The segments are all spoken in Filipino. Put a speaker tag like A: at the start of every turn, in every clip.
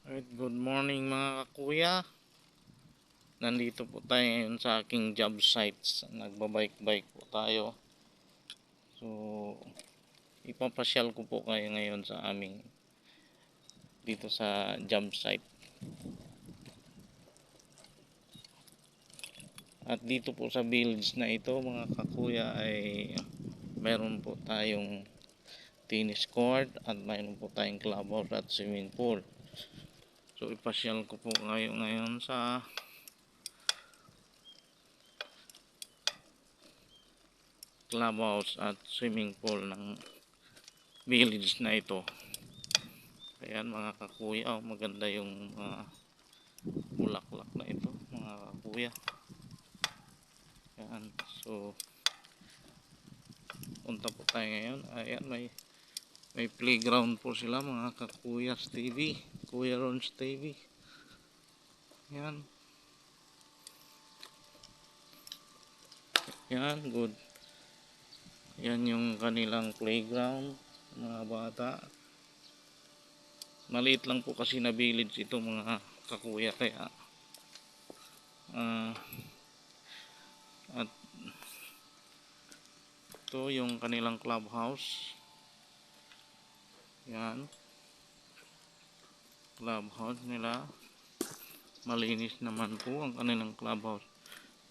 A: Alright, good morning mga kakuya. Nandito po tayo ngayon sa aking job sites. Nagbabike-bike po tayo. So, ipapasyal ko po kayo ngayon sa aming dito sa job site. At dito po sa village na ito mga kakuya ay meron po tayong tennis court at mayroon po tayong clubhouse at swimming pool. So, ipasyal ko po kayo ngayon sa clubhouse at swimming pool ng village na ito. Ayan mga kakuya, maganda yung bulaklak na ito mga kakuya. Ayan, so punta po tayo ngayon. Ayan, may playground po sila mga kakuya TV, Kuya Ron's TV. Ayan. Ayan, good. Yan yung kanilang playground mga bata. Maliit lang po kasi na village ito mga kakuya, kaya at ito yung kanilang clubhouse. Yan, clubhouse nila, malinis naman po ang kanilang clubhouse.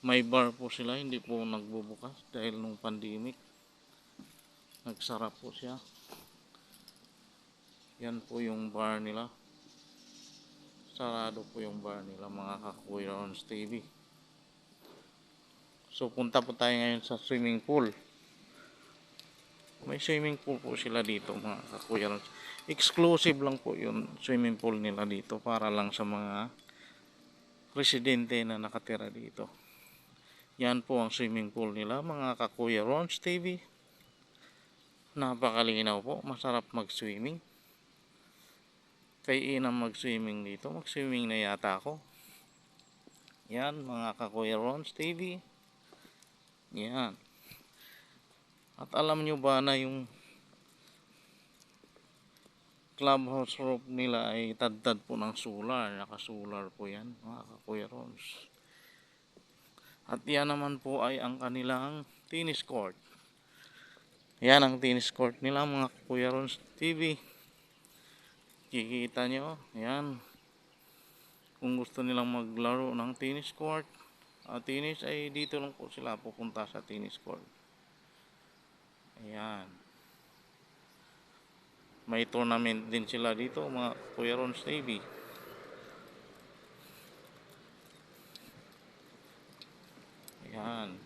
A: May bar po sila, hindi po nagbubukas dahil nung pandemic nagsara po siya. Yan po yung bar nila, sarado po yung bar nila mga kakuya on TV. So punta po tayo ngayon sa swimming pool. May swimming pool po sila dito mga kakuya. Exclusive lang po yung swimming pool nila dito para lang sa mga residente na nakatira dito. Yan po ang swimming pool nila mga kakuya Ron's TV. Napakalinaw po, masarap mag-swimming. Kay inang mag-swimming dito, mag-swimming na yata ako. Yan mga kakuya Ron's TV. Yan. At alam nyo ba na yung clubhouse roof nila ay tad-tad po ng solar. Naka-solar po yan mga kakuya Rons. At yan naman po ay ang kanilang tennis court. Yan ang tennis court nila mga kakuya Rons TV. Kikita nyo. Yan. Kung gusto nilang maglaro ng tennis court, tennis ay dito lang po sila pupunta sa tennis court. Ayan. May tournament din sila dito mga Kuya Ron's TV. Ayan.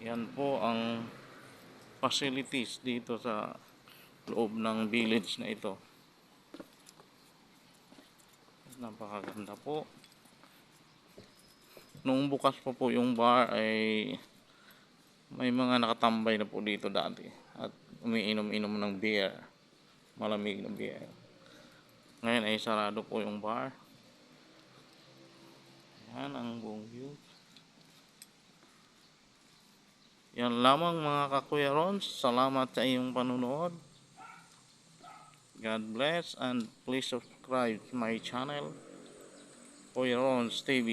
A: Yan po ang facilities dito sa loob ng village na ito. Napakaganda po. Nung bukas pa po yung bar ay may mga nakatambay na po dito dati at umiinom-inom ng beer, malamig na beer. Ngayon ay sarado po yung bar. Yan ang buong view. Yan lamang mga kakuya Rons. Salamat sa iyong panunood. God bless and please subscribe to my channel, Kuya Rons TV.